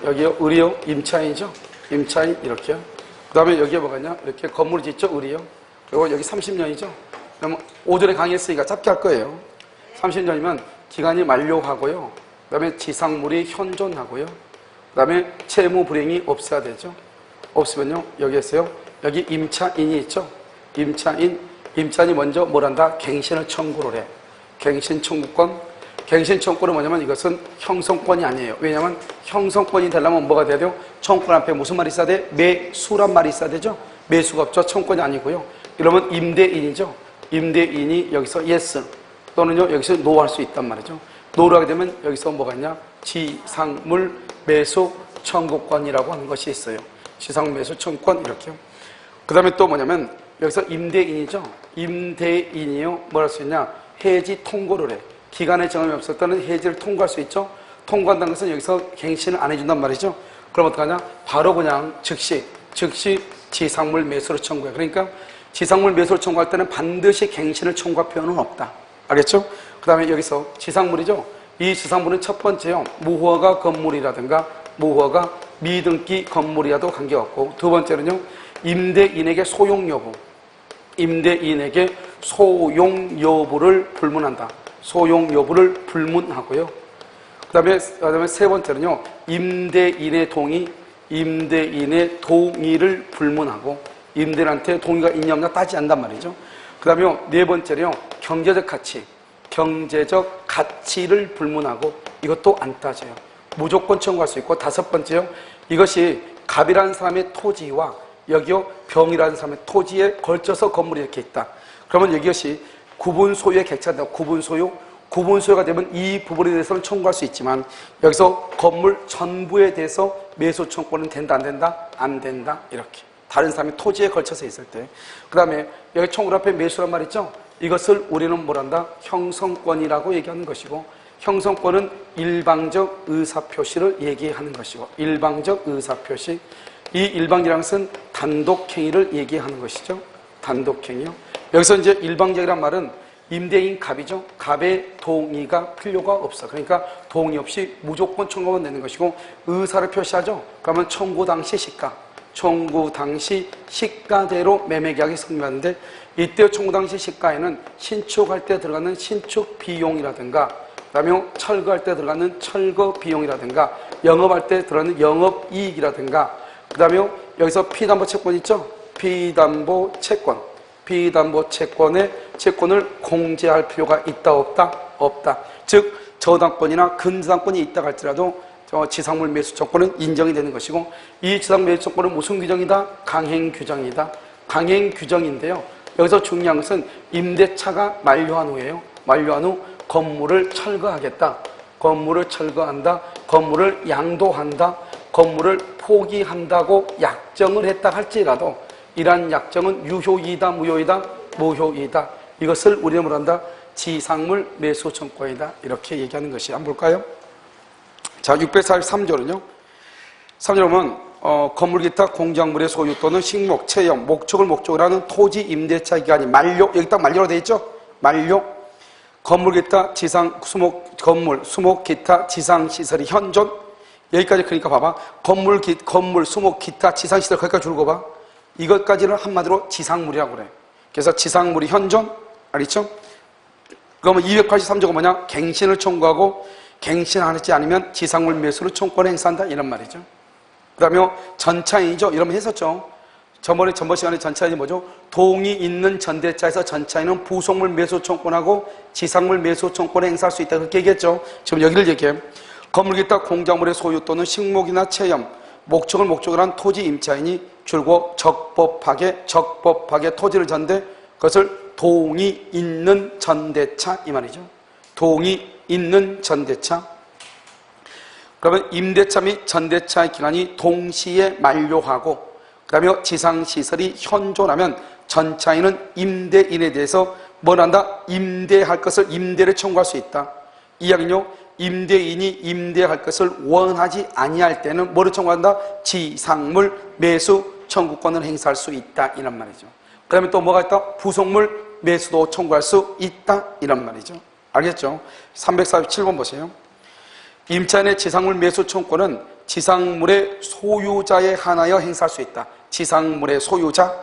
여기요, 의리요, 임차인이죠. 임차인, 이렇게요. 그 다음에 여기에 뭐가냐? 이렇게 건물을 짓죠, 의리요. 그리고 여기 30년이죠. 그러면 오전에 강의했으니까 짧게 할 거예요. 30년이면 기간이 만료하고요. 그 다음에 지상물이 현존하고요. 그 다음에 채무 불이행이 없어야 되죠. 없으면요, 여기 있어요. 여기 임차인이 있죠. 임차인이 먼저 뭘 한다? 갱신을 청구를 해. 갱신 청구권. 갱신 청구는 뭐냐면 이것은 형성권이 아니에요. 왜냐하면 형성권이 되려면 뭐가 돼야 돼요? 청구권 앞에 무슨 말이 있어야 돼? 매수란 말이 있어야 되죠. 매수가 없죠. 청구권이 아니고요. 이러면 임대인이죠. 임대인이 여기서 yes 또는요 여기서 no 할 수 있단 말이죠. no를 하게 되면 여기서 뭐가 있냐? 지상물 매수 청구권이라고 하는 것이 있어요. 지상물 매수 청구권 이렇게요. 그 다음에 또 뭐냐면 여기서 임대인이죠. 임대인이요. 뭘 할 수 있냐? 해지 통고를 해. 기간의 정함이 없을 때는 해지를 통과할 수 있죠. 통과한다는 것은 여기서 갱신을 안 해준단 말이죠. 그럼 어떡하냐? 바로 그냥 즉시 지상물 매수를 청구해. 그러니까 지상물 매수를 청구할 때는 반드시 갱신을 청구할 필요는 없다. 알겠죠? 그 다음에 여기서 지상물이죠. 이 지상물은 첫 번째요. 무허가 건물이라든가 무허가 미등기 건물이라도 관계없고, 두 번째는요. 임대인에게 소용 여부. 임대인에게 소용 여부를 불문한다. 소용 여부를 불문하고요. 그 다음에 세 번째는요. 임대인의 동의를 불문하고, 임대인한테 동의가 있냐 없냐 따지지 않단 말이죠. 그 다음에 네 번째는요. 경제적 가치를 불문하고, 이것도 안 따져요. 무조건 청구할 수 있고, 다섯 번째요. 이것이 갑이라는 사람의 토지와 여기요 병이라는 사람의 토지에 걸쳐서 건물이 이렇게 있다. 그러면 이것이 구분 소유에 객체한다. 구분 소유가 되면 이 부분에 대해서는 청구할 수 있지만 여기서 건물 전부에 대해서 매수 청구는 된다 안 된다? 안 된다. 이렇게 다른 사람의 토지에 걸쳐서 있을 때. 그 다음에 여기 청구 앞에 매수란 말 있죠? 이것을 우리는 뭐란다? 형성권이라고 얘기하는 것이고, 형성권은 일방적 의사표시를 얘기하는 것이고, 일방적 의사표시. 이 일방이라는 것은 단독행위를 얘기하는 것이죠. 단독행위요. 여기서 이제 일방적이란 말은 임대인 갑이죠. 갑의 동의가 필요가 없어. 그러니까 동의 없이 무조건 청구가 되는 것이고, 의사를 표시하죠. 그러면 청구 당시 시가대로 매매계약이 성립하는데, 이때 청구 당시 시가에는 신축할 때 들어가는 신축 비용이라든가, 그다음에 철거할 때 들어가는 철거 비용이라든가, 영업할 때 들어가는 영업 이익이라든가, 그다음에 여기서 피담보 채권 있죠? 피담보 채권을 공제할 필요가 있다 없다? 없다. 즉 저당권이나 근저당권이 있다 할지라도 지상물 매수 청구는 인정이 되는 것이고, 이 지상물 매수 청구는 무슨 규정이다? 강행 규정이다. 강행 규정인데요. 여기서 중요한 것은 임대차가 만료한 후에요. 만료한 후 건물을 철거하겠다. 건물을 철거한다. 건물을 양도한다. 건물을 포기한다고 약정을 했다 할지라도 이러한 약정은 유효이다, 무효이다? 무효이다. 이것을 우리는 뭐란다? 지상물 매수 청구이다. 이렇게 얘기하는 것이. 한번 볼까요? 자, 643조는요. 3조 보면 건물 기타 공작물의 소유 또는 식목, 체형, 목적을 목적으로 하는 토지 임대차 기간이 만료. 여기 딱 만료로 되어 있죠? 만료. 건물 기타 지상 수목 기타 지상 시설이 현존. 여기까지. 그러니까 봐봐. 건물, 수목, 기타, 지상시설 거기까지 줄고 봐. 이것까지는 한마디로 지상물이라고 그래. 그래서 지상물이 현존. 알겠죠? 그러면 283조가 뭐냐? 갱신을 청구하고, 갱신 하지 않으면 지상물 매수를 청구권을 행사한다. 이런 말이죠. 그 다음에 전차인이죠. 이러면 했었죠. 저번 시간에 전차인이 뭐죠? 동의 있는 전대차에서 전차인은 부속물 매수 청구권하고 지상물 매수 청구권을 행사할 수 있다. 그렇게 얘기했죠. 지금 여기를 얘기해. 건물 기타 공작물의 소유 또는 식목이나 체험, 목적을 목적으로 한 토지 임차인이 줄곧 적법하게 토지를 전대, 그것을 동의 있는 전대차 이 말이죠. 동의 있는 전대차. 그러면 임대차 및 전대차의 기간이 동시에 만료하고, 그 다음에 지상시설이 현존하면 전차인은 임대인에 대해서 뭘 한다? 임대할 것을 임대를 청구할 수 있다. 이 이야기는요. 임대인이 임대할 것을 원하지 아니할 때는 뭐를 청구한다? 지상물 매수 청구권을 행사할 수 있다. 이런 말이죠. 그 다음에 또 뭐가 있다? 부속물 매수도 청구할 수 있다. 이런 말이죠. 알겠죠? 347번 보세요. 임차인의 지상물 매수 청구권은 지상물의 소유자에 한하여 행사할 수 있다. 지상물의 소유자,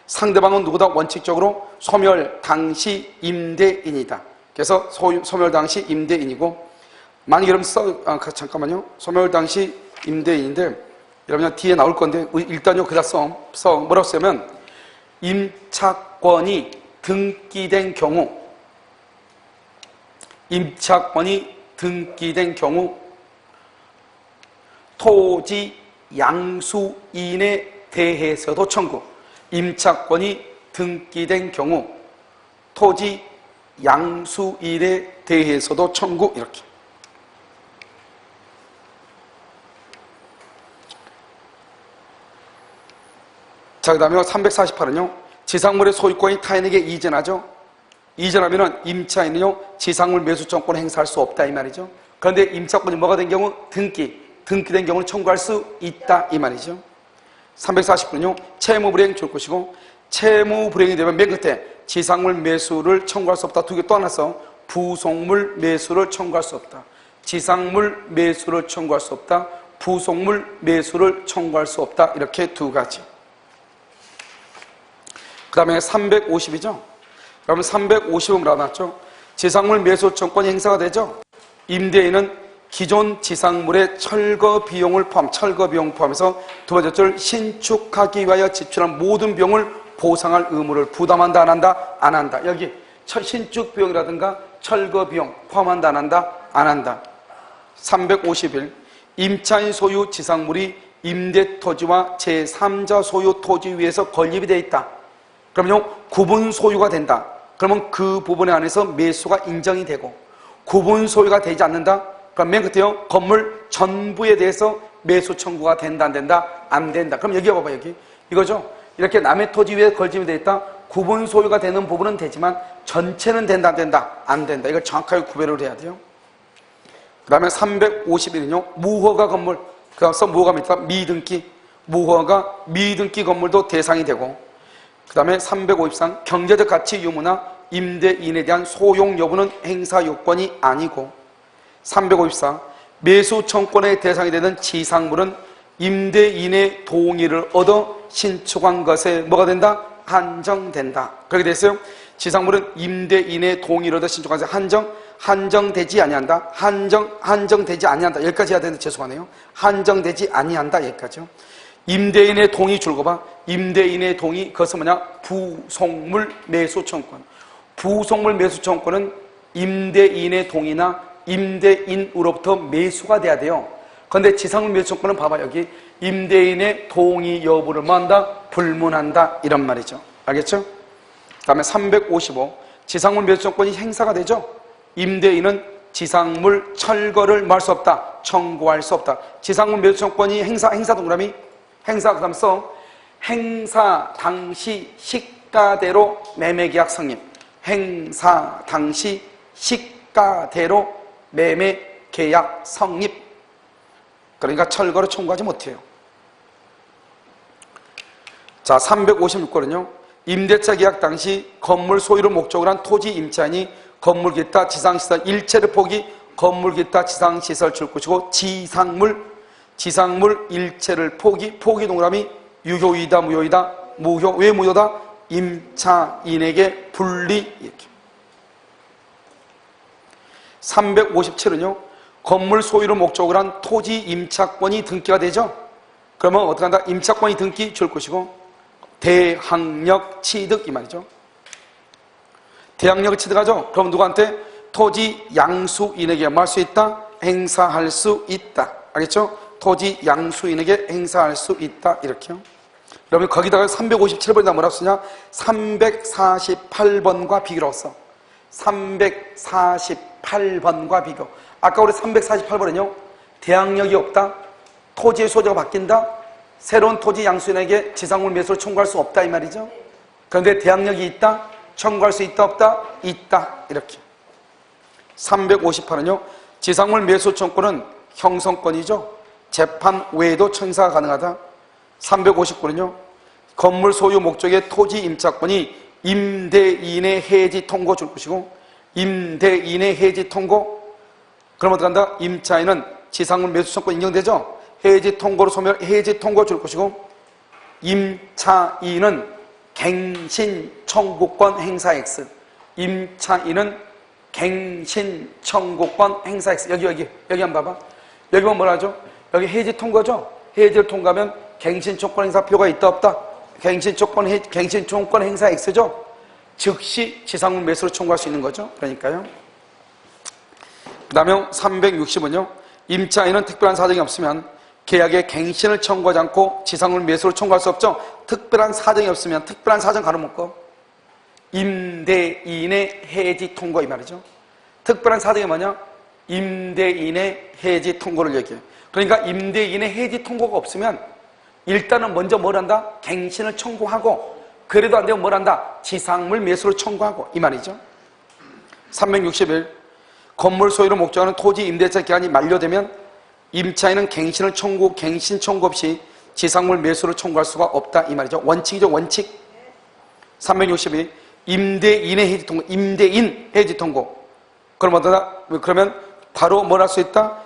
상대방은 누구다? 원칙적으로 소멸 당시 임대인이다. 그래서 소멸 당시 임대인이고, 만약 여러분 잠깐만요. 소멸 당시 임대인인데, 여러분 뒤에 나올 건데 일단요 그다 뭐라고 쓰면 임차권이 등기된 경우, 임차권이 등기된 경우 토지 양수인에 대해서도 청구. 임차권이 등기된 경우 토지 양수인에 대해서도 청구. 이렇게. 자, 그 다음에 348은요 지상물의 소유권이 타인에게 이전하죠. 이전하면은 임차인은요 지상물 매수청권을 행사할 수 없다 이 말이죠. 그런데 임차권이 뭐가 된 경우? 등기된 경우는 청구할 수 있다 이 말이죠. 349는요 채무불이행 줄 것이고, 채무불이행이 되면 맨 끝에 지상물 매수를 청구할 수 없다. 두 개 또 하나 써. 부속물 매수를 청구할 수 없다. 지상물 매수를 청구할 수 없다. 부속물 매수를 청구할 수 없다. 이렇게 두 가지. 그 다음에 350이죠. 그러면 350은 뭐라고 나왔죠? 지상물 매수 청권이 행사가 되죠. 임대인은 기존 지상물의 철거 비용을 포함해서 두 번째 줄 신축하기 위하여 지출한 모든 비용을 보상할 의무를 부담한다 안 한다? 안 한다. 여기 신축 비용이라든가 철거 비용 포함한다 안 한다? 안 한다. 351 임차인 소유 지상물이 임대 토지와 제3자 소유 토지 위에서 건립이 되어 있다. 그러면요 구분 소유가 된다. 그러면 그 부분에 한해서 매수가 인정이 되고, 구분 소유가 되지 않는다. 그럼 맨 끝에요 건물 전부에 대해서 매수 청구가 된다 안 된다? 안 된다. 그럼 여기 봐봐. 여기 이거죠. 이렇게 남의 토지 위에 건립이 되어 있다. 구분 소유가 되는 부분은 되지만 전체는 된다 안 된다? 안 된다. 이걸 정확하게 구별을 해야 돼요. 그 다음에 351은요 무허가 건물, 그래서 무허가 밑에 미등기, 무허가 미등기 건물도 대상이 되고, 그 다음에 353 경제적 가치 유무나 임대인에 대한 소용 여부는 행사 요건이 아니고, 354 매수 청권의 대상이 되는 지상물은 임대인의 동의를 얻어 신축한 것에 뭐가 된다? 한정된다. 그렇게 됐어요. 지상물은 임대인의 동의를 얻어 신축한 것에 한정되지 아니한다. 한정되지 아니한다. 여기까지 해야 되는데 죄송하네요. 한정되지 아니한다. 여기까지요. 임대인의 동의 줄거 봐. 임대인의 동의, 그것은 뭐냐? 부속물 매수청권. 부속물 매수청권은 임대인의 동의나 임대인으로부터 매수가 돼야 돼요. 그런데 지상물 매수청권은 봐봐. 여기 임대인의 동의 여부를 뭐한다? 불문한다. 이런 말이죠. 알겠죠? 그 다음에 355 지상물 매수청권이 행사가 되죠. 임대인은 지상물 철거를 뭐 할 수 없다? 청구할 수 없다. 지상물 매수청권이 행사 동그라미 행사, 그 다음 써 행사 당시 시가대로 매매계약 성립. 행사 당시 시가대로 매매계약 성립. 그러니까 철거를 청구하지 못해요. 자, 356건은요 임대차 계약 당시 건물 소유를 목적으로 한 토지 임차인이 건물 기타 지상시설 일체를 포기, 건물 기타 지상시설 줄 것이고, 지상물 일체를 포기 동그라미 유효이다 무효이다? 무효. 왜 무효다? 임차인에게 분리. 이렇게. 357은요 건물 소유를 목적으로 한 토지 임차권이 등기가 되죠. 그러면 어떻게 한다? 임차권이 등기 줄 것이고, 대항력 취득 이 말이죠. 대항력을 취득하죠. 그럼 누구한테? 토지 양수인에게 뭐 할 수 있다? 행사할 수 있다. 알겠죠? 토지 양수인에게 행사할 수 있다. 이렇게요. 여러분 거기다가 357번이다 뭐라고 쓰냐? 348번과 비교라고 써. 348번과 비교. 아까 우리 348번은요 대항력이 없다, 토지의 소재가 바뀐다, 새로운 토지 양수인에게 지상물 매수를 청구할 수 없다 이 말이죠. 그런데 대항력이 있다, 청구할 수 있다 없다? 있다. 이렇게. 358은요 지상물 매수 청구는 형성권이죠. 재판 외에도 청사가 가능하다. 359는요 건물 소유 목적의 토지 임차권이 임대인의 해지 통고 줄 것이고, 임대인의 해지 통고, 그럼 어떡한다? 임차인은 지상물 매수 청권 인정되죠? 해지 통고로 소멸, 해지 통고 줄 것이고, 임차인은 갱신 청구권 행사 X. 임차인은 갱신 청구권 행사 X. 여기 한번 봐봐. 여기 보면 뭐라 하죠? 여기 해지 통고죠? 해지를 통과하면 갱신 청구권 행사 필요가 있다 없다? 갱신 청구권 행사 X죠? 즉시 지상물 매수로 청구할 수 있는 거죠. 그러니까요. 그 다음에 360은요. 임차인은 특별한 사정이 없으면 계약의 갱신을 청구하지 않고 지상물 매수로 청구할 수 없죠. 특별한 사정이 없으면 특별한 사정 가로먹고 임대인의 해지 통고 이 말이죠. 특별한 사정이 뭐냐? 임대인의 해지 통고를 얘기해요. 그러니까 임대인의 해지 통고가 없으면 일단은 먼저 뭘 한다? 갱신을 청구하고 그래도 안 되면 뭘 한다? 지상물 매수를 청구하고 이 말이죠. 361 건물 소유를 목적하는 토지 임대차 기간이 만료되면 임차인은 갱신 청구 없이 지상물 매수를 청구할 수가 없다 이 말이죠. 원칙이죠. 원칙. 362 임대인의 해지 통고, 임대인 해지 통고. 그러면 바로 뭘 할 수 있다?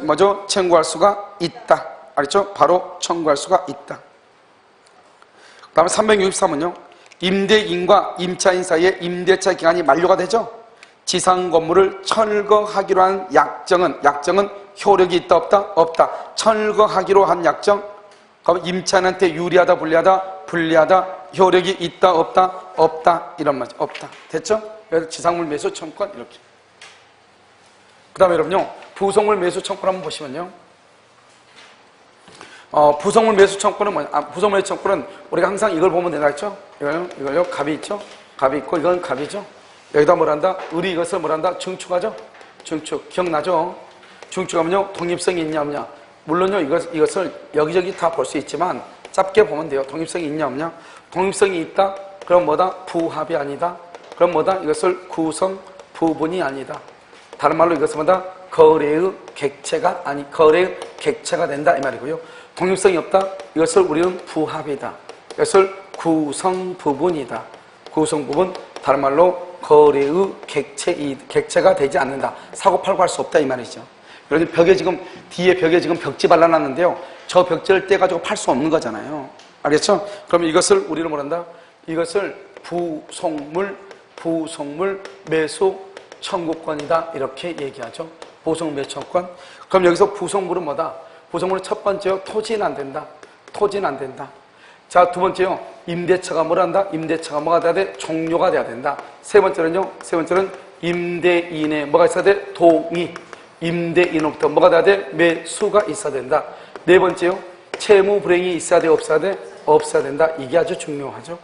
뭐죠? 청구할 수가 있다. 알겠죠? 바로 청구할 수가 있다. 그 다음에 363은요. 임대인과 임차인 사이에 임대차 기간이 만료가 되죠. 지상 건물을 철거하기로 한 약정은 효력이 있다 없다? 없다. 철거하기로 한 약정. 그럼 임차인한테 유리하다 불리하다 효력이 있다 없다? 없다. 이런 말이죠. 없다. 됐죠? 그래서 지상물 매수 청구권 이렇게. 그 다음에 여러분요. 부속물 매수 청구권 한번 보시면요. 부속물 매수 청구권은 뭐냐? 부속물 매수 청구권은 우리가 항상 이걸 보면 되나 했죠? 이걸요. 갑이 있죠? 갑이 있고 이건 갑이죠? 여기다 뭘 한다? 우리 이것을 뭘 한다? 증축하죠? 증축. 기억나죠? 증축하면요. 독립성이 있냐 없냐? 물론요. 이것을 여기저기 다 볼 수 있지만 짧게 보면 돼요. 독립성이 있냐 없냐? 독립성이 있다? 그럼 뭐다? 부합이 아니다. 그럼 뭐다? 이것을 구성 부분이 아니다. 다른 말로 이것은 뭐다? 거래의 객체가 된다 이 말이고요. 독립성이 없다? 이것을 우리는 부합이다. 이것을 구성 부분이다. 구성 부분, 다른 말로 거래의 객체가 되지 않는다. 사고 팔고 할 수 없다 이 말이죠. 여러분 뒤에 벽에 지금 벽지 발라놨는데요. 저 벽지를 떼가지고 팔 수 없는 거잖아요. 알겠죠? 그럼 이것을 우리는 뭐란다? 이것을 부속물 매수 청구권이다 이렇게 얘기하죠. 부속물 매수 청구권. 그럼 여기서 부속물은 뭐다? 부속물은 첫 번째요. 토지는 안 된다. 자, 두 번째요. 임대차가 뭘 한다? 임대차가 뭐가 돼야 돼? 종료가 돼야 된다. 세 번째는 임대인의 뭐가 있어야 돼? 동의. 임대인으로부터 뭐가 돼야 돼? 매수가 있어야 된다. 네 번째요. 채무 불이행이 있어야 돼? 없어야 돼? 없어야 된다. 이게 아주 중요하죠.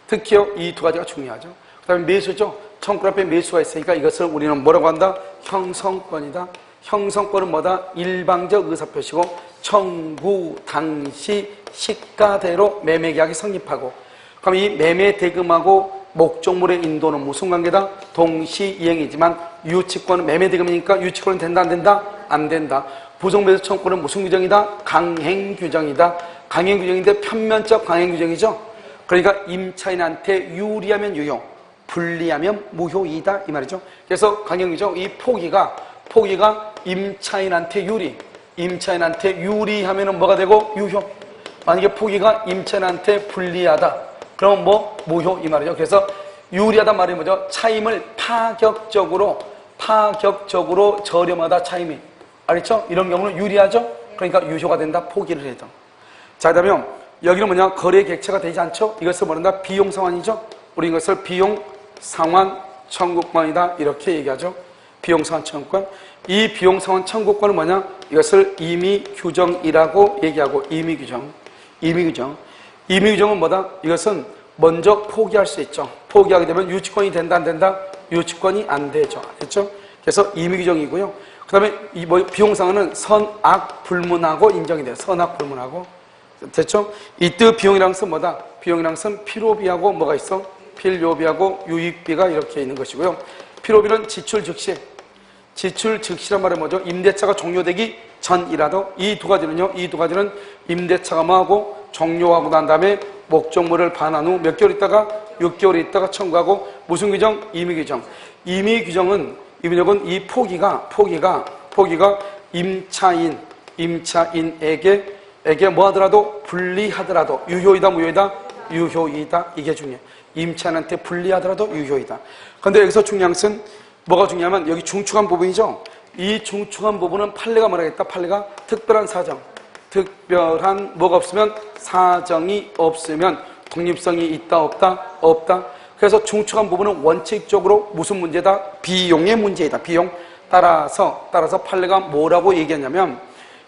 특히요. 이 두 가지가 중요하죠. 그 다음에 매수죠. 청구권 앞에 매수가 있으니까 이것을 우리는 뭐라고 한다? 형성권이다. 형성권은 뭐다? 일방적 의사표시고 청구 당시 시가대로 매매계약이 성립하고 그럼 이 매매 대금하고 목적물의 인도는 무슨 관계다? 동시이행이지만 유치권은 매매 대금이니까 유치권은 된다 안 된다? 안 된다. 부속매수 청구권은 무슨 규정이다? 강행규정이다. 강행규정인데 편면적 강행규정이죠. 그러니까 임차인한테 유리하면 유효, 불리하면 무효이다 이 말이죠. 그래서 강행규정 이 포기가 임차인한테 유리하면은 뭐가 되고 유효. 만약에 포기가 임차인한테 불리하다. 그럼 뭐 무효 이 말이죠. 그래서 유리하다 말이 뭐죠? 차임을 파격적으로 저렴하다 차임이. 알겠죠? 이런 경우는 유리하죠? 그러니까 유효가 된다. 포기를 해도. 자, 그다음에 여기는 뭐냐? 거래 객체가 되지 않죠? 이것을 뭐란다? 비용 상환이죠? 우리 이것을 비용 상환 청구권이다. 이렇게 얘기하죠. 비용 상환 청구권. 이 비용 상환 청구권은 뭐냐? 이것을 임의 규정이라고 얘기하고 임의 규정은 뭐다? 이것은 먼저 포기할 수 있죠. 포기하게 되면 유치권이 된다 안 된다? 유치권이 안 되죠. 알겠죠? 그래서 임의 규정이고요. 그다음에 이 비용 상환은 선악 불문하고 인정이 돼요. 선악 불문하고. 됐죠? 이때 비용이란 것은 뭐다? 비용이란 것은 필요비하고 뭐가 있어? 필요비하고 유익비가 이렇게 있는 것이고요. 필요비는 지출 즉시란 말은 뭐죠? 임대차가 종료되기 전이라도 이 두 가지는 임대차가 뭐하고 종료하고 난 다음에 목적물을 반환 후 몇 개월 있다가 6개월 있다가 청구하고 무슨 규정? 임의 규정. 임의 규정은 이 포기가 임차인 임차인에게 뭐 하더라도 불리하더라도 유효이다 무효이다? 유효이다. 이게 중요해. 임차인한테 불리하더라도 유효이다. 그런데 여기서 중요한 것은 뭐가 중요하면 여기 중축한 부분이죠. 이 중축한 부분은 판례가 뭐라 했다? 판례가 특별한 사정. 특별한 뭐가 없으면 사정이 없으면 독립성이 있다 없다? 없다. 그래서 중축한 부분은 원칙적으로 무슨 문제다? 비용의 문제이다. 비용. 따라서 판례가 뭐라고 얘기했냐면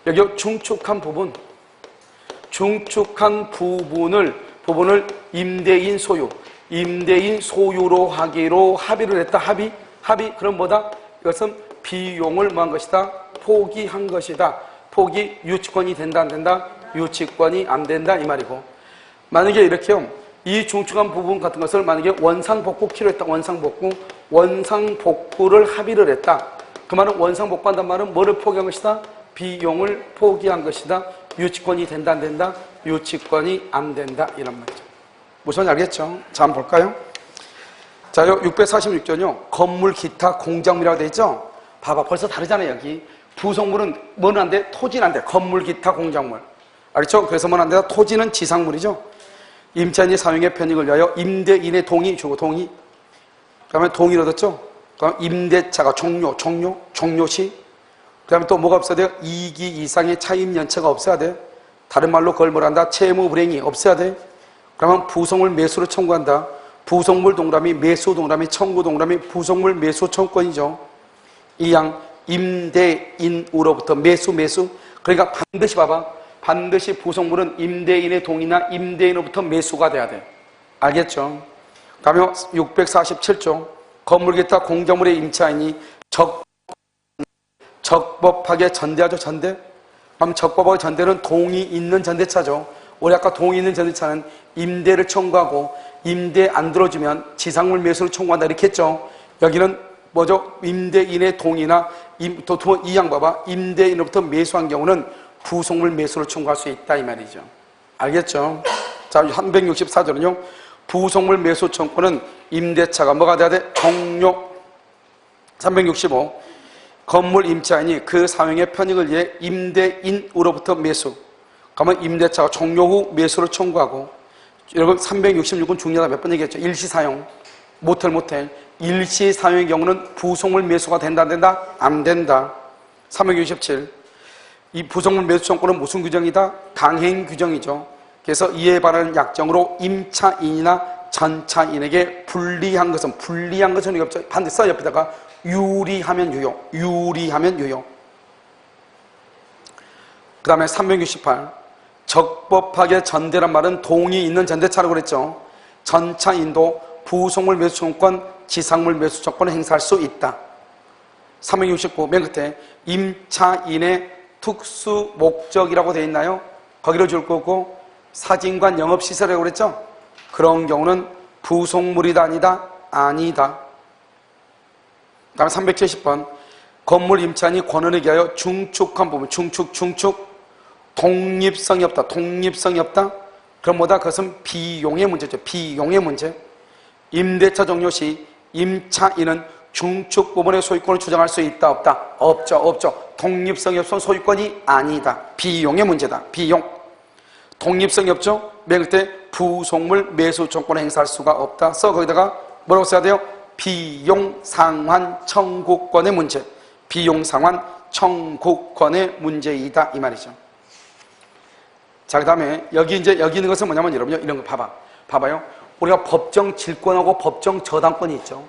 여기 중축한 부분을 임대인 소유로 하기로 합의를 했다. 합의. 그럼 뭐다? 이것은 비용을 뭐한 것이다? 포기한 것이다. 포기. 유치권이 된다 안 된다? 유치권이 안 된다 이 말이고. 만약에 이렇게요. 이 중축한 부분 같은 것을 만약에 원상복구 필요했다. 원상복구를 합의를 했다. 그 말은 원상복구한다는 말은 뭐를 포기한 것이다? 비용을 포기한 것이다. 유치권이 된다 안 된다? 유치권이 안 된다 이런 말이죠. 무슨 알겠죠? 자, 한번 볼까요? 자, 646조는요. 건물, 기타, 공작물이라고 되어 있죠? 봐봐, 벌써 다르잖아요, 여기. 부속물은 뭐는 안 돼? 토지는 안 돼. 건물, 기타, 공작물. 알겠죠? 그래서 뭐는 안 된다? 토지는 지상물이죠. 임차인이 사용의 편익을 위하여 임대인의 동의 주고 동의. 그 다음에 동의를 얻었죠? 그럼 임대차가 종료시. 그 다음에 또 뭐가 없어야 돼요? 2기 이상의 차임 연체가 없어야 돼. 다른 말로 그걸 뭐라 한다? 채무 불이행이 없어야 돼. 그러면 부속물 매수를 청구한다. 부속물 동그라미, 매수 동그라미, 청구 동그라미, 부속물 매수 청구권이죠. 이양 임대인으로부터 매수. 그러니까 반드시 봐봐. 반드시 부속물은 임대인의 동의나 임대인으로부터 매수가 돼야 돼. 알겠죠? 그러면 647조 건물 기타 공작물의 임차인이 적법하게 전대하죠. 전대. 그럼 적법하게 전대는 동의 있는 전대차죠. 우리 아까 동의 있는 전대차는 임대를 청구하고 임대 안 들어주면 지상물 매수를 청구한다 이렇게 했죠. 여기는 뭐죠? 임대인의 동의나 이양 봐봐. 임대인으로부터 매수한 경우는 부속물 매수를 청구할 수 있다 이 말이죠. 알겠죠? 자, 364조는요. 부속물 매수 청구는 임대차가 뭐가 돼야 돼? 종료. 365. 건물 임차인이 그 사용의 편익을 위해 임대인으로부터 매수. 그러면 임대차가 종료 후 매수를 청구하고. 여러분 366은 중요하다 몇 번 얘기했죠? 일시사용. 모텔. 일시사용의 경우는 부속물 매수가 된다 안 된다? 안 된다. 367. 이 부속물 매수 청구는 무슨 규정이다? 강행 규정이죠. 그래서 이에 반하는 약정으로 임차인이나 전차인에게 불리한 것은 반드시 써 옆에다가 유리하면 유효. 그 다음에 368. 적법하게 전대란 말은 동의 있는 전대차라고 그랬죠. 전차인도 부속물 매수 청구권, 지상물 매수 청구권을 행사할 수 있다. 369. 맨 끝에 임차인의 특수 목적이라고 되어 있나요? 거기로 줄 거고 사진관 영업시설이라고 그랬죠? 그런 경우는 부속물이다 아니다. 다음 370번 건물 임차인이 권한에 기하여 중축한 부분 중축 독립성이 없다. 그럼 뭐다? 그것은 비용의 문제죠. 비용의 문제. 임대차 종료 시 임차인은 중축 부분의 소유권을 주장할 수 있다 없다? 없죠. 독립성이 없으면 소유권이 아니다. 비용의 문제다. 비용. 독립성이 없죠? 맨 끝에 부속물 매수 청구권을 행사할 수가 없다. 거기다가 뭐라고 써야 돼요? 비용 상환 청구권의 문제. 비용 상환 청구권의 문제이다 이 말이죠. 자, 그 다음에 여기 있는 것은 뭐냐면 여러분요, 이런 거 봐봐요. 우리가 법정 질권하고 법정 저당권이 있죠.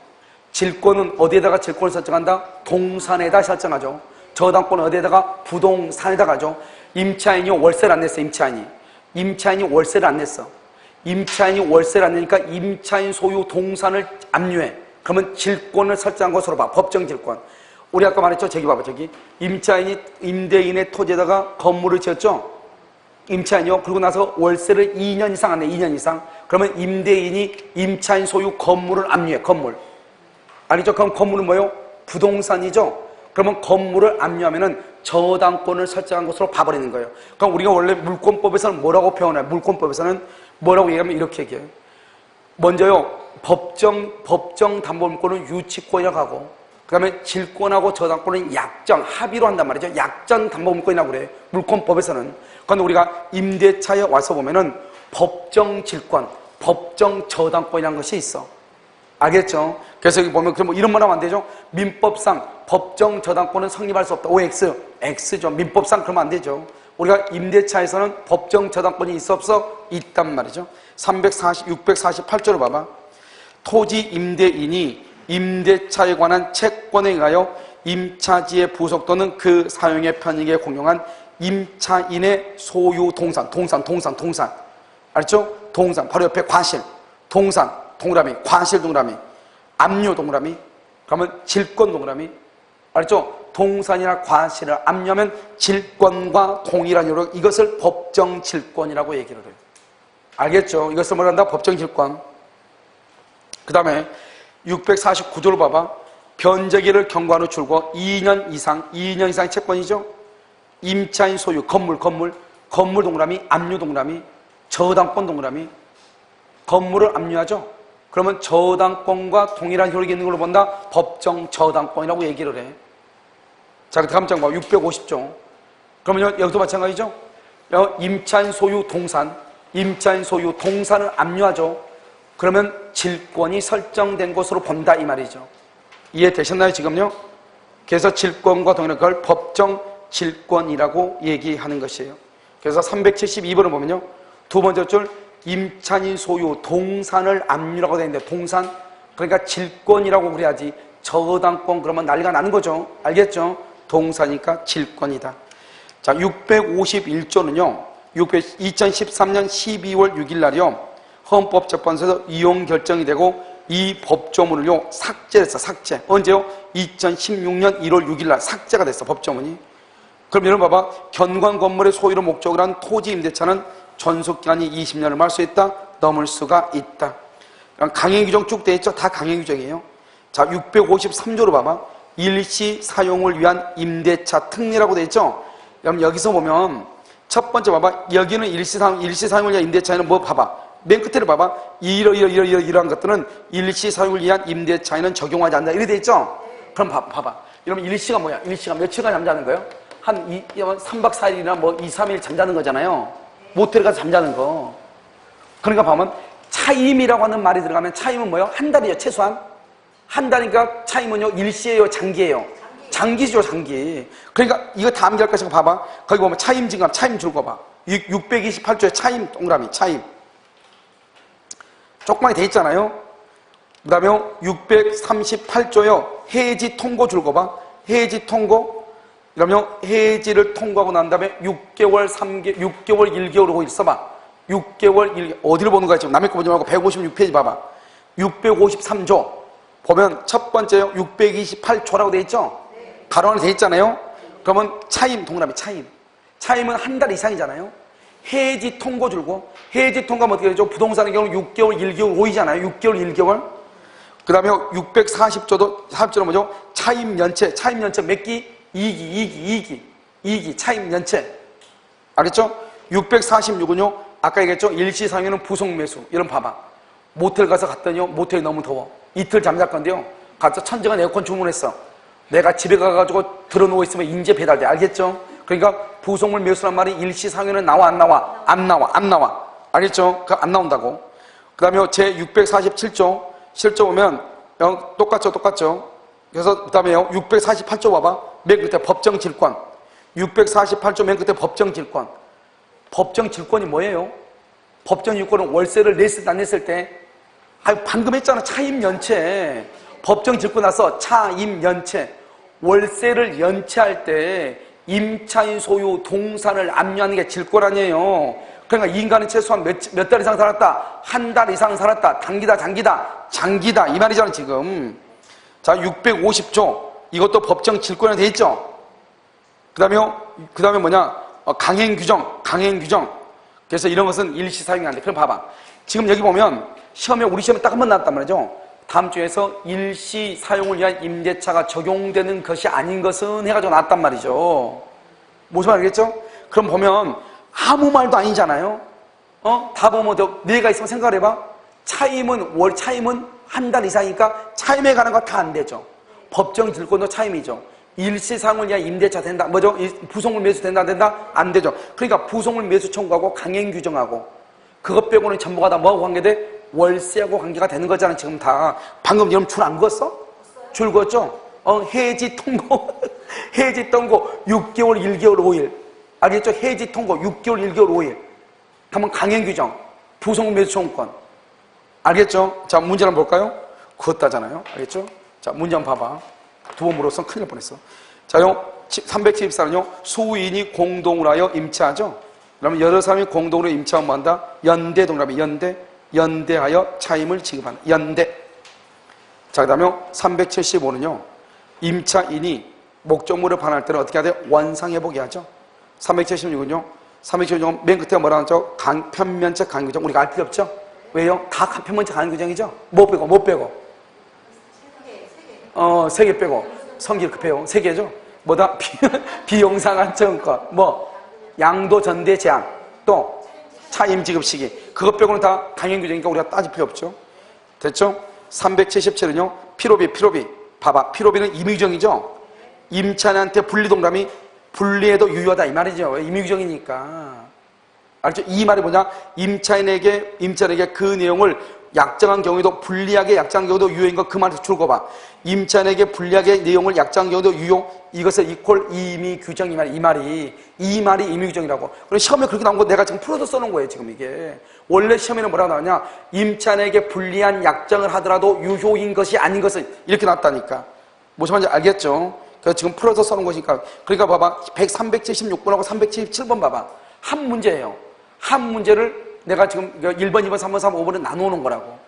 질권은 어디에다가 질권을 설정한다? 동산에다 설정하죠. 저당권은 어디에다가? 부동산에다 가죠. 임차인이 월세를 안 냈어. 임차인이 월세를 안 냈어. 임차인이 월세를 안 내니까 임차인 소유 동산을 압류해. 그러면 질권을 설정한 것으로 봐. 법정 질권. 우리 아까 말했죠. 저기 봐봐. 임차인이 임대인의 토지에다가 건물을 지었죠. 임차인이요. 그러고 나서 월세를 2년 이상 안 내. 2년 이상. 그러면 임대인이 임차인 소유 건물을 압류해. 건물. 아니죠? 그럼 건물은 뭐예요? 부동산이죠? 그러면 건물을 압류하면은 저당권을 설정한 것으로 봐버리는 거예요. 그럼 우리가 원래 물권법에서는 뭐라고 표현해요? 물권법에서는 뭐라고 얘기하면 이렇게 얘기해요. 먼저요, 법정 담보물권은 유치권이라고 하고, 그 그 다음에 질권하고 저당권은 약정, 합의로 한단 말이죠. 약정 담보물권이라고 그래요. 물권법에서는. 그런데 우리가 임대차에 와서 보면은 법정 질권, 법정 저당권이라는 것이 있어. 알겠죠? 그래서 여기 보면 그럼 뭐 이런 말 하면 안 되죠? 민법상 법정 저당권은 성립할 수 없다. OX, X죠. 민법상 그러면 안 되죠. 우리가 임대차에서는 법정 저당권이 있어 없어? 있단 말이죠. 648조로 봐봐. 토지 임대인이 임대차에 관한 채권에 의하여 임차지의 부속 또는 그 사용의 편익에 공용한 임차인의 소유 동산. 알죠? 동산. 바로 옆에 과실. 동산. 동그라미. 과실 동그라미. 압류 동그라미. 그러면 질권 동그라미. 알죠? 동산이나 과실을 압류하면 질권과 동일한 이유로 이것을 법정 질권이라고 얘기를 해요. 알겠죠? 이것을 뭐라 한다? 법정 질권. 그 다음에 649조를 봐봐. 변제기를 경과로 줄고 2년 이상 채권이죠. 임차인 소유, 건물 동그라미, 압류 동그라미, 저당권 동그라미. 건물을 압류하죠. 그러면 저당권과 동일한 효력이 있는 걸로 본다. 법정 저당권이라고 얘기를 해. 자, 다음 장 봐. 650조. 그러면 여기도 마찬가지죠. 임차인 소유 동산, 임차인 소유 동산을 압류하죠. 그러면 질권이 설정된 것으로 본다 이 말이죠. 이해되셨나요 지금요? 그래서 질권과 동일한 걸 법정 질권이라고 얘기하는 것이에요. 그래서 372번을 보면요. 두 번째 줄 임차인 소유 동산을 압류라고 되어 있는데 동산 그러니까 질권이라고 그래야지 저당권 그러면 난리가 나는 거죠. 알겠죠? 동사니까 질권이다. 자, 651조는요. 2013년 12월 6일 날이요. 헌법재판소에서 이용 결정이 되고 이 법조문을요 삭제했어. 삭제. 언제요? 2016년 1월 6일 날 삭제가 됐어. 법조문이. 그럼 여러분 봐봐. 견관 건물의 소유로 목적으로 한 토지 임대차는 존속기간이 20년을 말 수 있다. 넘을 수가 있다. 강행 규정 쭉 돼 있죠. 다 강행 규정이에요. 자, 653조로 봐봐. 일시 사용을 위한 임대차 특례라고 돼 있죠. 그럼 여기서 보면 첫 번째 봐봐. 여기는 일시 사용을 위한 임대차에는 뭐 봐봐. 맨 끝에를 봐봐. 이러한 것들은 일시 사용을 위한 임대차에는 적용하지 않는다. 이렇게 돼 있죠? 그럼 봐봐. 여러분 일시가 뭐야? 일시가 며칠간 잠자는 거예요? 한 3박 4일이나 뭐 2, 3일 잠자는 거잖아요. 모텔 가서 잠자는 거. 그러니까 보면 차임이라고 하는 말이 들어가면 차임은 뭐예요? 한 달이죠. 최소한. 한 달이니까 차임은요. 일시예요? 장기예요? 장기죠. 장기. 그러니까 이거 다 암기할 것이고 봐봐. 거기 보면 차임 증감, 차임 줄거 봐. 628조에 차임 동그라미, 차임. 조그맣게 돼 있잖아요. 그 다음에 638조요. 해지 통고 줄거 봐. 해지 통고. 그러면 해지를 통과하고 난 다음에 6개월, 1개월 하고 있어봐. 6개월, 1개월. 어디를 보는 거야, 지금? 남의 거 보지 말고 156페이지 봐봐. 653조. 보면 첫 번째요. 628조라고 돼 있죠? 가로 안에 돼 있잖아요? 그러면 차임, 동그라미, 차임. 차임은 한 달 이상이잖아요? 해지 통고 줄고, 해지 통과하면 어떻게 되죠? 부동산의 경우는 6개월, 1개월, 5이잖아요? 6개월, 1개월. 그 다음에 640조도, 40조는 뭐죠? 차임 연체. 차임 연체 몇 기? 2기, 차임 연체. 알겠죠? 646은요, 아까 얘기했죠? 일시 사용에는 부속 매수. 이런 봐봐. 모텔 가서 갔더니요, 모텔이 너무 더워. 이틀 잠잘 건데요, 가서 천정한 에어컨 주문했어. 내가 집에 가가지고 들어누워 있으면 인제 배달돼. 알겠죠? 그러니까 부속물 매수란 말이 일시 사용에는 나와, 안 나와? 안 나와. 알겠죠? 안 나온다고. 그 다음에 제 647조, 실조 보면, 똑같죠? 그래서 그 다음에요, 648조 봐봐. 맨 끝에 법정 질권. 648조 맨 끝에 법정 질권. 법정 질권이 뭐예요? 법정 질권은 월세를 냈을 때 안 냈을 때, 방금 했잖아. 차임 연체. 법정 질권 나서 차임 연체. 월세를 연체할 때 임차인 소유 동산을 압류하는 게 질권 아니에요. 그러니까 이 인간은 최소한 몇 달 이상 살았다. 한 달 이상 살았다. 단기다, 장기다. 이 말이잖아, 지금. 자, 650조. 이것도 법정 질권에 돼 있죠? 그 다음에 뭐냐? 강행 규정. 그래서 이런 것은 일시 사용이 안 돼. 그럼 봐봐. 지금 여기 보면 우리 시험에 딱 한 번 나왔단 말이죠. 다음 주에서 일시 사용을 위한 임대차가 적용되는 것이 아닌 것은 해가지고 나왔단 말이죠. 무슨 말이겠죠? 그럼 보면 아무 말도 아니잖아요. 다 보면 내가 있으면 생각을 해봐. 차임은 한 달 이상이니까 차임에 관한 거 다 안 되죠. 법정 질권도 차임이죠. 일시상을 위한 임대차 된다. 뭐죠? 부속물 매수 된다, 안 된다? 안 되죠. 그러니까 부속물 매수 청구하고 강행 규정하고 그것 빼고는 전부가 다 뭐하고 관계돼? 월세하고 관계가 되는 거잖아. 지금 다. 방금 여러분 줄 안 그었어? 줄 그었죠? 해지 통고. 해지 통고 6개월, 1개월, 5일. 알겠죠? 해지 통고 6개월, 1개월, 5일. 그러면 강행 규정. 부속물 매수 청구권. 알겠죠? 자, 문제 한번 볼까요? 그었다잖아요. 알겠죠? 자, 문제 한번 봐봐. 두 번 물어서 큰일 날 뻔했어. 자요, 374는요, 소인이 공동으로 하여 임차하죠? 그러면 여러 사람이 공동으로 임차하면 뭐 한다? 연대 동그라미, 연대하여 차임을 지급한다. 연대. 자, 그 다음에 375는요, 임차인이 목적물을 반할 때는 어떻게 해야 돼? 원상회복이 하죠? 376은요, 376은 맨 끝에 뭐라 하죠? 편면적 강규정. 우리가 알 필요 없죠? 왜요? 다 편면적 강규정이죠? 못 빼고. 세 개 빼고. 성질 급해요. 세 개죠? 뭐다? 비용상한 청과, 양도 전대 제한, 또 차임 지급 시기. 그것 빼고는 다 강행 규정이니까 우리가 따질 필요 없죠? 됐죠? 377은요, 피로비. 봐봐. 피로비는 임의규정이죠? 임차인한테 분리 동그라미, 분리해도 유효하다. 이 말이죠. 임의규정이니까. 알죠? 이 말이 뭐냐? 임차인에게 그 내용을 약정한 경우에도 불리하게 약정한 경우도 유효인 거 그 말에서 줄거봐. 임차인에게 불리하게 내용을 약정한 경우도 유효. 이것을 이퀄 임의규정 이 말이 임의규정이라고. 그럼 시험에 그렇게 나온 거 내가 지금 풀어서 써놓은 거예요. 지금 이게 원래 시험에는 뭐라고 나오냐? 임차인에게 불리한 약정을 하더라도 유효인 것이 아닌 것을 이렇게 나왔다니까. 무슨 말인지 알겠죠? 그래서 지금 풀어서 써놓은 것이니까. 그러니까 봐봐. 376번하고 377번 봐봐. 한 문제예요. 한 문제를 내가 지금 1번, 2번, 3번, 4번, 5번을 나누는 거라고.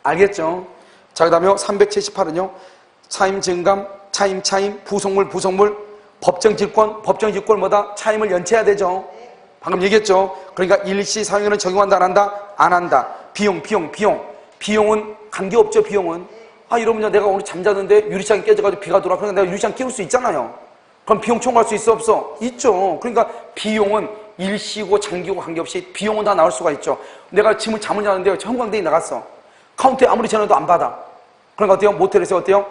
알겠죠? 자, 그 다음에 378은요. 차임 증감, 차임, 부속물, 법정 질권 뭐다? 차임을 연체해야 되죠. 방금 얘기했죠? 그러니까 일시 사용에는 적용한다, 안 한다? 안 한다. 비용은 관계없죠, 비용은. 이러면 내가 오늘 잠자는데 유리창이 깨져가지고 비가 들어와. 그러니까 내가 유리창 끼울 수 있잖아요. 그럼 비용 청구할 수 있어, 없어? 있죠. 그러니까 비용은 일시고 장기고 관계없이 비용은 다 나올 수가 있죠. 내가 지금 잠을 자는데 형광등이 나갔어. 카운터에 아무리 전화도 안 받아. 그러니까 어때요? 모텔에서 어때요?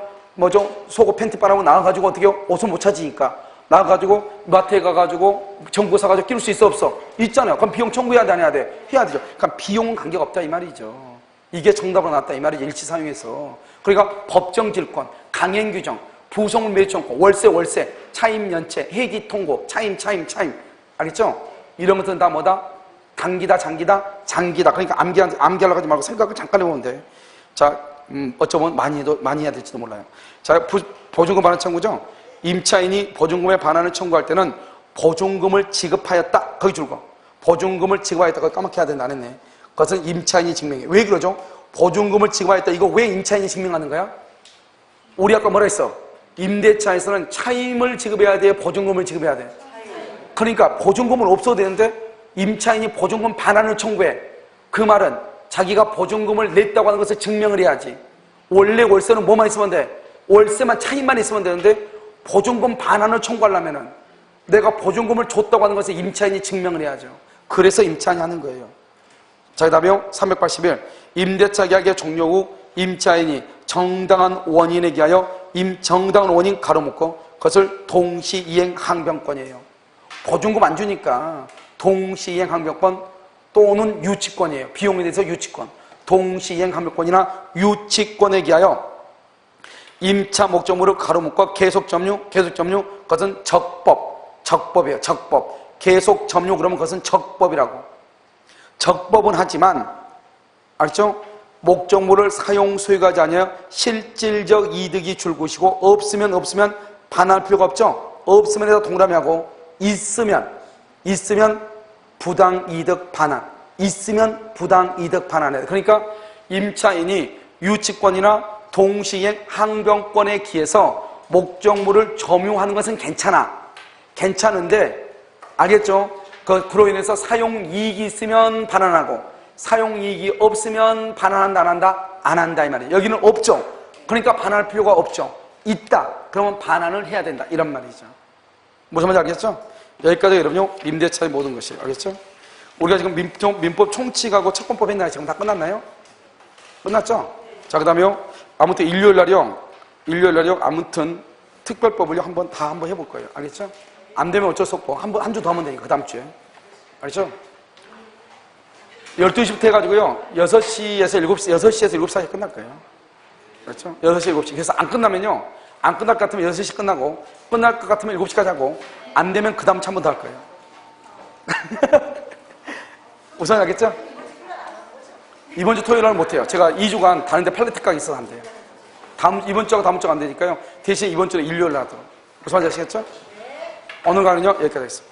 속옷 팬티 빨아고 나가가지고 어떻게요? 옷을 못 찾으니까 나가가지고 마트에 가가지고 전구 사가지고 끼울 수 있어, 없어? 있잖아요. 그럼 비용 청구해야 돼, 안 해야 돼? 해야 되죠. 그러니까 비용은 관계가 없다 이 말이죠. 이게 정답으로 나왔다 이 말이죠. 일시사용에서. 그러니까 법정 질권, 강행 규정, 부속물 매수 청구, 월세, 차임 연체, 해지 통고, 차임. 알겠죠? 이런 것들은 다 뭐다? 단기다, 장기다? 그러니까 암기하려고 하지 말고 생각을 잠깐 해보면 돼. 자, 어쩌면 많이 해야 될지도 몰라요. 자, 보증금 반환 청구죠? 임차인이 보증금에 반환을 청구할 때는 보증금을 지급하였다. 거기 줄거. 보증금을 지급하였다. 거기 까맣게 해야 된다. 안 했네. 그것은 임차인이 증명해. 왜 그러죠? 보증금을 지급하였다. 이거 왜 임차인이 증명하는 거야? 우리 아까 뭐라 했어? 임대차에서는 차임을 지급해야 돼? 보증금을 지급해야 돼? 그러니까 보증금은 없어도 되는데 임차인이 보증금 반환을 청구해. 그 말은 자기가 보증금을 냈다고 하는 것을 증명을 해야지. 원래 월세는 뭐만 있으면 돼? 월세만 차임만 있으면 되는데 보증금 반환을 청구하려면은 내가 보증금을 줬다고 하는 것을 임차인이 증명을 해야죠. 그래서 임차인이 하는 거예요. 자, 그 다음에 381. 임대차 계약의 종료 후 임차인이 정당한 원인에 기하여 정당한 원인 가로묶고 그것을 동시이행 항변권이에요. 보증금 안 주니까 동시이행 항변권 또는 유치권이에요. 비용에 대해서 유치권. 동시이행 항변권이나 유치권에 기하여 임차 목적물을 가로묶고 계속 점유, 그것은 적법이에요. 적법. 계속 점유 그러면 그것은 적법이라고. 적법은 하지만 알죠? 목적물을 사용 소유하지 않으며 실질적 이득이 줄 것이고 없으면 반환할 필요가 없죠? 없으면 해서 동그라미 하고 있으면 부당이득 반환. 그러니까 임차인이 유치권이나 동시행 항변권에 기해서 목적물을 점유하는 것은 괜찮은데 알겠죠? 그로 인해서 사용이익이 있으면 반환하고 사용이익이 없으면 반환한다 안 한다? 안 한다 이 말이에요. 여기는 없죠. 그러니까 반환할 필요가 없죠. 있다. 그러면 반환을 해야 된다 이런 말이죠. 무슨 말인지 알겠죠? 여기까지 여러분요 임대차의 모든 것이 알겠죠? 우리가 지금 민법 총칙하고 채권법 했나요? 지금 다 끝났나요? 끝났죠? 자, 그 다음에요 아무튼 일요일 날이요 일요일 날요. 아무튼 특별법을요. 한번 해볼 거예요. 알겠죠? 안 되면 어쩔 수 없고 한 주 더 하면 되니까 그 다음 주에. 알겠죠? 12시부터 해가지고요. 6시에서 7시까지 끝날 거예요. 그렇죠? 6시, 7시. 그래서 안 끝나면요. 안 끝날 것 같으면 6시 끝나고, 끝날 것 같으면 7시까지 하고, 안 되면 그 다음 주 한 번 더 할 거예요. 우선 알겠죠? 이번 주 토요일 날 못해요. 제가 2주간 다른 데 팔레트 가게 있어서 안 돼요. 이번 주하고 다음 주가 안 되니까요. 대신 이번 주는 일요일 날 하도록. 무슨 말인지 아시겠죠? 오늘 강의는요, 여기까지 하겠습니다.